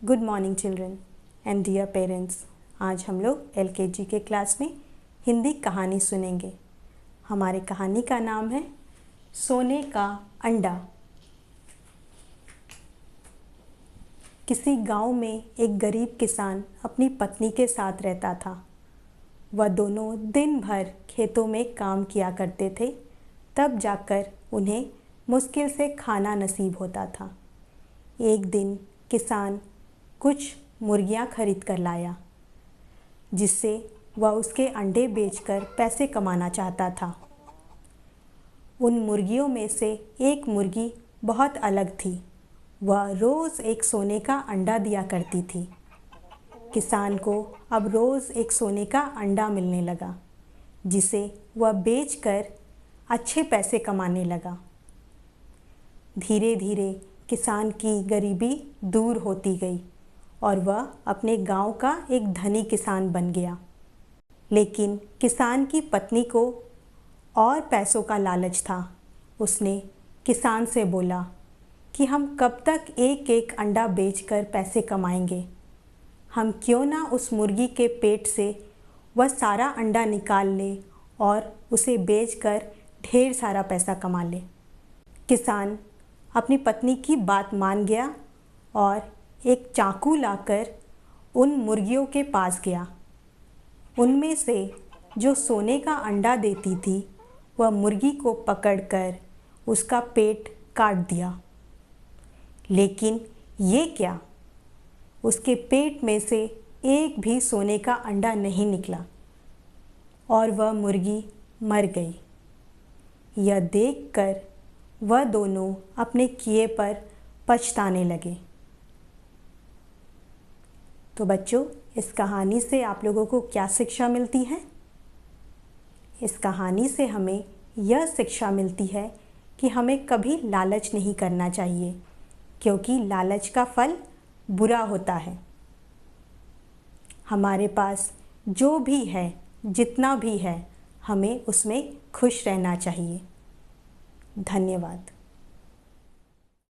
Good morning children and dear parents. आज हम लोग LKG के क्लास में हिंदी कहानी सुनेंगे। हमारे कहानी का नाम है सोने का अंडा। किसी गांव में एक गरीब किसान अपनी पत्नी के साथ रहता था। वह दोनों दिन भर खेतों में काम किया करते थे, तब जाकर उन्हें मुश्किल से खाना नसीब होता था। एक दिन किसान कुछ मुर्गियां खरीद कर लाया, जिससे वह उसके अंडे बेचकर पैसे कमाना चाहता था। उन मुर्गियों में से एक मुर्गी बहुत अलग थी। वह रोज़ एक सोने का अंडा दिया करती थी। किसान को अब रोज़ एक सोने का अंडा मिलने लगा, जिसे वह बेचकर अच्छे पैसे कमाने लगा। धीरे धीरे किसान की गरीबी दूर होती गई और वह अपने गांव का एक धनी किसान बन गया। लेकिन किसान की पत्नी को और पैसों का लालच था। उसने किसान से बोला कि हम कब तक एक एक अंडा बेचकर पैसे कमाएंगे। हम क्यों ना उस मुर्गी के पेट से वह सारा अंडा निकाल ले और उसे बेचकर ढेर सारा पैसा कमा ले। किसान अपनी पत्नी की बात मान गया और एक चाकू लाकर उन मुर्गियों के पास गया। उनमें से जो सोने का अंडा देती थी, वह मुर्गी को पकड़कर उसका पेट काट दिया। लेकिन ये क्या, उसके पेट में से एक भी सोने का अंडा नहीं निकला और वह मुर्गी मर गई। यह देखकर वह दोनों अपने किए पर पछताने लगे। तो बच्चों, इस कहानी से आप लोगों को क्या शिक्षा मिलती है? इस कहानी से हमें यह शिक्षा मिलती है कि हमें कभी लालच नहीं करना चाहिए, क्योंकि लालच का फल बुरा होता है। हमारे पास जो भी है, जितना भी है, हमें उसमें खुश रहना चाहिए। धन्यवाद।